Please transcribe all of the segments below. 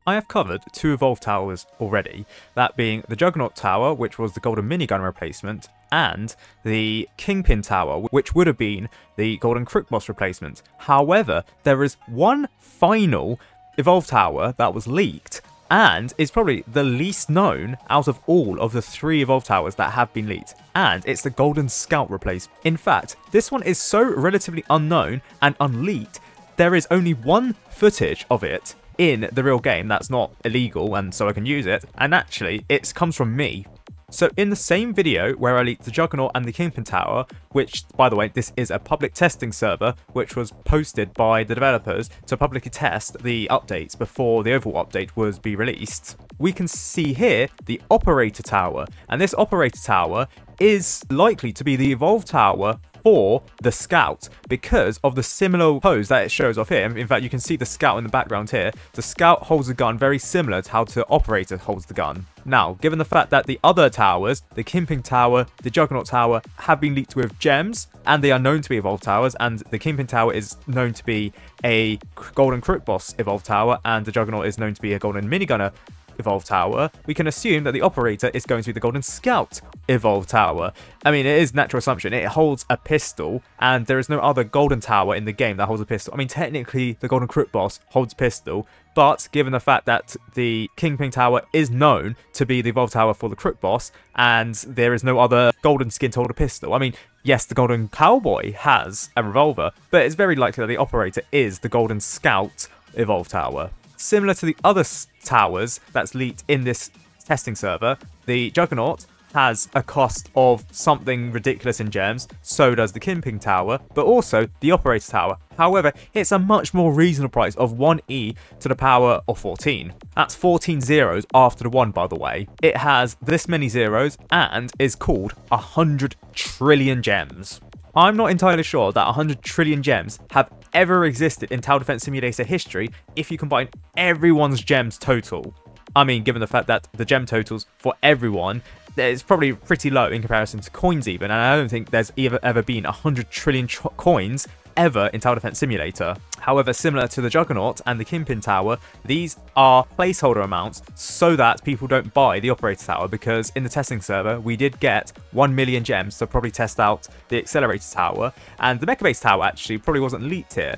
I have covered two Evolve Towers already, that being the Juggernaut Tower, which was the Golden Minigun replacement, and the Kingpin Tower, which would have been the Golden Crook Boss replacement. However, there is one final Evolve Tower that was leaked, and is probably the least known out of all of the three Evolve Towers that have been leaked, and it's the Golden Scout replacement. In fact, this one is so relatively unknown and unleaked, there is only one footage of it in the real game that's not illegal, and so I can use it, and actually it comes from me. So in the same video where I leaked the Juggernaut and the Kingpin Tower, which, by the way, this is a public testing server which was posted by the developers to publicly test the updates before the overall update was be released, we can see here the Operator Tower, and this Operator Tower is likely to be the Evolve Tower for the Scout because of the similar pose that it shows off here. In fact, you can see the Scout in the background here. The Scout holds a gun very similar to how the Operator holds the gun. Now, given the fact that the other towers, the Kingpin Tower, the Juggernaut Tower, have been leaked with gems, and they are known to be Evolve Towers, and the Kingpin Tower is known to be a Golden Crook Boss Evolve Tower, and the Juggernaut is known to be a Golden Minigunner Evolve Tower, we can assume that the Operator is going to be the Golden Scout Evolve Tower. I mean, it is natural assumption. It holds a pistol, and there is no other Golden Tower in the game that holds a pistol. I mean, technically, the Golden Crook Boss holds a pistol, but given the fact that the Kingpin Tower is known to be the Evolve Tower for the Crook Boss, and there is no other Golden Skin to hold a pistol, I mean, yes, the Golden Cowboy has a revolver, but it's very likely that the Operator is the Golden Scout Evolve Tower. Similar to the other towers that's leaked in this testing server, the Juggernaut has a cost of something ridiculous in gems, so does the Kingpin Tower, but also the Operator Tower. However, it's a much more reasonable price of 1e to the power of 14. That's 14 zeros after the 1, by the way. It has this many zeros and is called 100 trillion gems. I'm not entirely sure that 100 trillion gems have ever existed in Tower Defense Simulator history if you combine everyone's gems total. I mean, given the fact that the gem totals for everyone is probably pretty low in comparison to coins even, and I don't think there's ever been 100 trillion coins ever in Tower Defense Simulator. However, similar to the Juggernaut and the Kingpin Tower, these are placeholder amounts so that people don't buy the Operator Tower, because in the testing server we did get 1 million gems to probably test out the Accelerator Tower, and the Mecha Base Tower actually probably wasn't leaked here.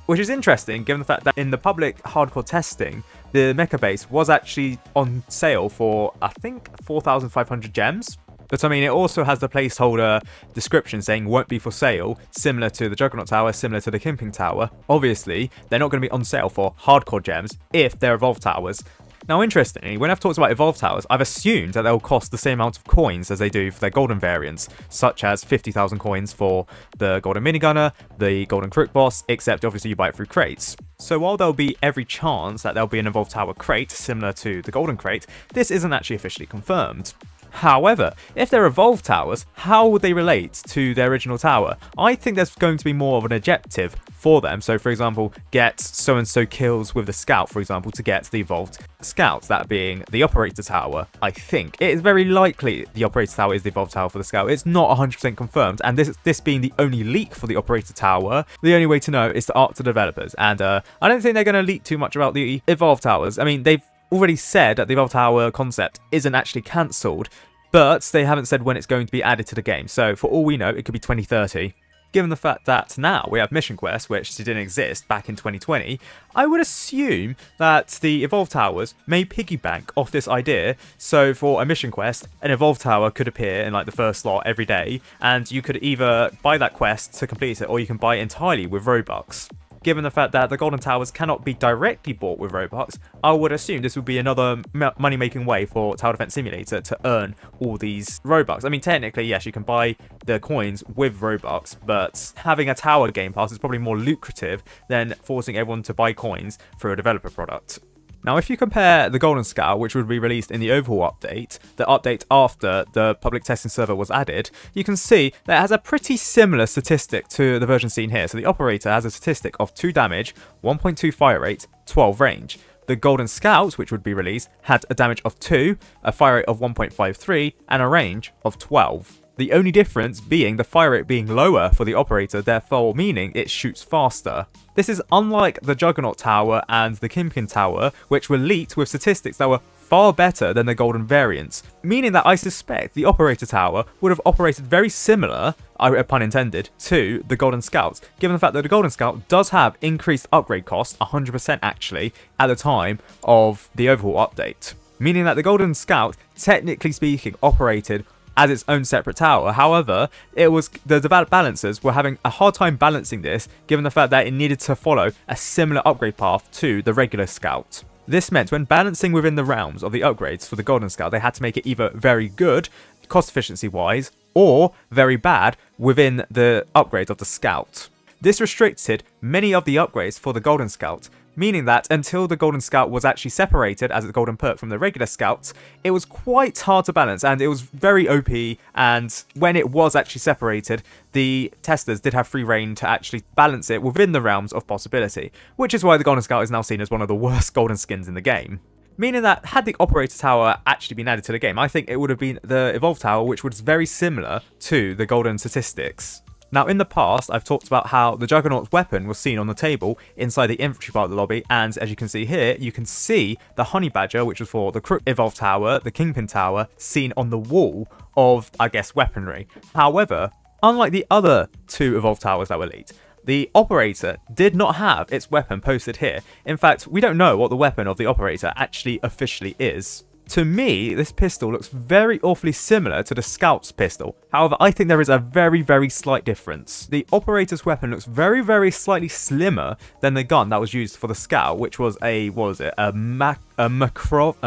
Which is interesting given the fact that in the public hardcore testing, the Mecha Base was actually on sale for, I think, 4,500 gems. But I mean, it also has the placeholder description saying won't be for sale, similar to the Juggernaut Tower, similar to the Kingpin Tower. Obviously, they're not going to be on sale for hardcore gems if they're Evolve Towers. Now, interestingly, when I've talked about Evolve Towers, I've assumed that they'll cost the same amount of coins as they do for their golden variants, such as 50,000 coins for the Golden Minigunner, the Golden Crook Boss, except obviously you buy it through crates. So while there'll be every chance that there'll be an Evolve Tower crate, similar to the Golden Crate, this isn't actually officially confirmed. However, if they're Evolve Towers, how would they relate to their original tower? I think there's going to be more of an objective for them. So, for example, get so-and-so kills with the Scout, for example, to get the Evolved Scout, that being the Operator Tower, I think. It is very likely the Operator Tower is the Evolved Tower for the Scout. It's not 100% confirmed, and this being the only leak for the Operator Tower, the only way to know is to ask the developers. And I don't think they're going to leak too much about the Evolve Towers. I mean, they've already said that the Evolve Tower concept isn't actually cancelled, but they haven't said when it's going to be added to the game. So for all we know, it could be 2030. Given the fact that now we have Mission Quest, which didn't exist back in 2020, I would assume that the Evolve Towers may piggyback off this idea. So for a Mission Quest, an Evolve Tower could appear in like the first slot every day, and you could either buy that quest to complete it, or you can buy it entirely with Robux. Given the fact that the Golden Towers cannot be directly bought with Robux, I would assume this would be another money-making way for Tower Defense Simulator to earn all these Robux. I mean, technically, yes, you can buy the coins with Robux, but having a Tower Game Pass is probably more lucrative than forcing everyone to buy coins for a developer product. Now, if you compare the Golden Scout, which would be released in the overhaul update, the update after the public testing server was added, you can see that it has a pretty similar statistic to the version seen here. So the Operator has a statistic of 2 damage, 1.2 fire rate, 12 range. The Golden Scout, which would be released, had a damage of 2, a fire rate of 1.53, and a range of 12. The only difference being the fire rate being lower for the operator, therefore meaning it shoots faster. This is unlike the Juggernaut Tower and the Kingpin Tower, which were leaked with statistics that were far better than the golden variants, meaning that I suspect the Operator Tower would have operated very similar, pun intended, to the Golden Scout, given the fact that the Golden Scout does have increased upgrade costs, 100% actually, at the time of the overhaul update. Meaning that the Golden Scout, technically speaking, operated as its own separate tower. However, the balancers were having a hard time balancing this, given the fact that it needed to follow a similar upgrade path to the regular Scout. This meant when balancing within the realms of the upgrades for the Golden Scout, they had to make it either very good, cost efficiency wise, or very bad within the upgrades of the Scout. This restricted many of the upgrades for the Golden Scout, meaning that until the Golden Scout was actually separated as a Golden Perk from the regular Scout, it was quite hard to balance and it was very OP, and when it was actually separated, the testers did have free reign to actually balance it within the realms of possibility, which is why the Golden Scout is now seen as one of the worst golden skins in the game. Meaning that had the Operator Tower actually been added to the game, I think it would have been the Evolve Tower, which was very similar to the Golden Statistics. Now, in the past, I've talked about how the Juggernaut's weapon was seen on the table inside the infantry part of the lobby, and as you can see here, you can see the Honey Badger, which was for the Crook Evolve Tower, the Kingpin Tower, seen on the wall of, I guess, weaponry. However, unlike the other two Evolve Towers that were leaked, the Operator did not have its weapon posted here. In fact, we don't know what the weapon of the Operator actually officially is. To me, this pistol looks very awfully similar to the Scout's pistol. However, I think there is a very slight difference. The Operator's weapon looks very slightly slimmer than the gun that was used for the Scout, which was a, what was it, a Makarov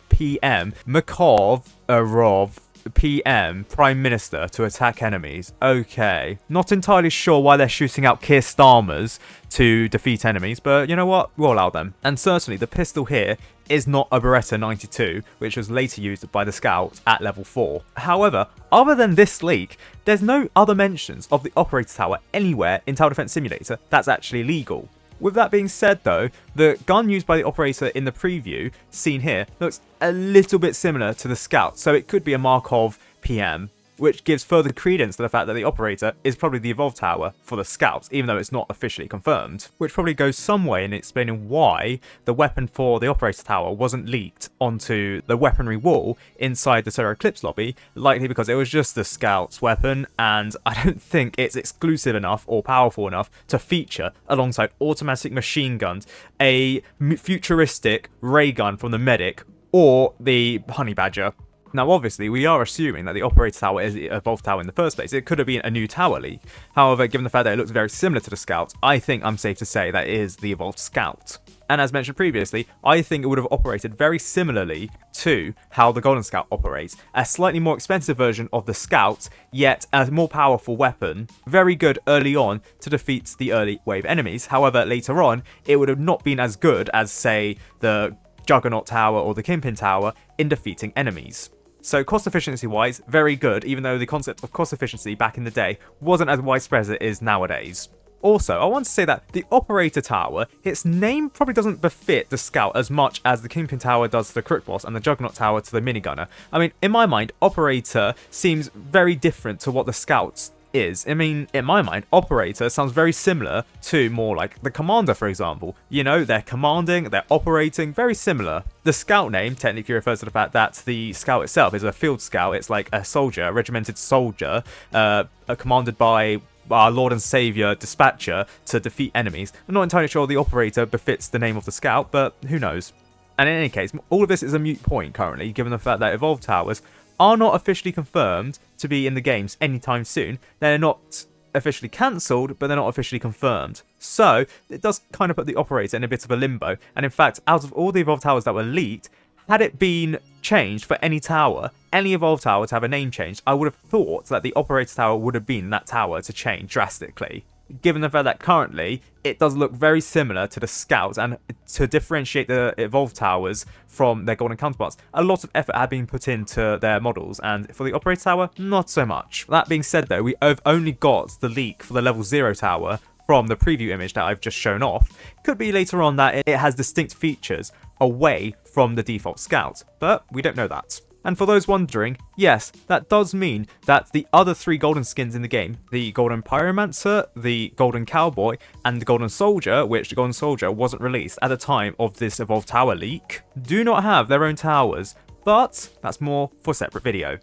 PM, Makarov PM, Prime Minister, to attack enemies. Okay. Not entirely sure why they're shooting out Keir Starmers to defeat enemies, but you know what? We'll allow them. And certainly the pistol here is not a Beretta 92, which was later used by the Scout at level 4. However, other than this leak, there's no other mentions of the Operator Tower anywhere in Tower Defense Simulator that's actually legal. With that being said though, the gun used by the Operator in the preview, seen here, looks a little bit similar to the Scout, so it could be a Markov PM, which gives further credence to the fact that the Operator is probably the Evolve Tower for the Scouts, even though it's not officially confirmed, which probably goes some way in explaining why the weapon for the Operator Tower wasn't leaked onto the weaponry wall inside the Solar Eclipse lobby, likely because it was just the Scout's weapon, and I don't think it's exclusive enough or powerful enough to feature alongside automatic machine guns, a futuristic ray gun from the Medic, or the Honey Badger. Now obviously we are assuming that the Operator Tower is the Evolve Tower in the first place. It could have been a new tower leak. However, given the fact that it looks very similar to the Scout, I think I'm safe to say that it is the Evolved Scout. And as mentioned previously, I think it would have operated very similarly to how the Golden Scout operates. A slightly more expensive version of the Scout, yet a more powerful weapon. Very good early on to defeat the early wave enemies. However, later on, it would have not been as good as, say, the Juggernaut Tower or the Kingpin Tower in defeating enemies. So cost efficiency wise, very good, even though the concept of cost efficiency back in the day wasn't as widespread as it is nowadays. Also, I want to say that the Operator Tower, its name probably doesn't befit the Scout as much as the Kingpin Tower does to the Crook Boss and the Juggernaut Tower to the Minigunner. I mean, in my mind, Operator seems very different to what the Scouts is. I mean, in my mind, Operator sounds very similar to more like the Commander, for example. You know, they're commanding, they're operating, very similar. The Scout name technically refers to the fact that the Scout itself is a field scout. It's like a soldier, a regimented soldier, commanded by our Lord and Saviour Dispatcher to defeat enemies. I'm not entirely sure the Operator befits the name of the Scout, but who knows. And in any case, all of this is a moot point currently, given the fact that Evolve Towers are not officially confirmed to be in the games anytime soon. They're not officially cancelled, but they're not officially confirmed. So, it does kind of put the Operator in a bit of a limbo. And in fact, out of all the Evolve Towers that were leaked, had it been changed for any tower, any Evolve Tower to have a name change, I would have thought that the Operator Tower would have been that tower to change drastically. Given the fact that currently, it does look very similar to the Scouts, and to differentiate the Evolve Towers from their golden counterparts, a lot of effort had been put into their models, and for the Operator Tower, not so much. That being said though, we have only got the leak for the level 0 tower from the preview image that I've just shown off. Could be later on that it has distinct features away from the default Scout, but we don't know that. And for those wondering, yes, that does mean that the other 3 golden skins in the game, the Golden Pyromancer, the Golden Cowboy, and the Golden Soldier, which the Golden Soldier wasn't released at the time of this Evolved Tower leak, do not have their own towers, but that's more for a separate video.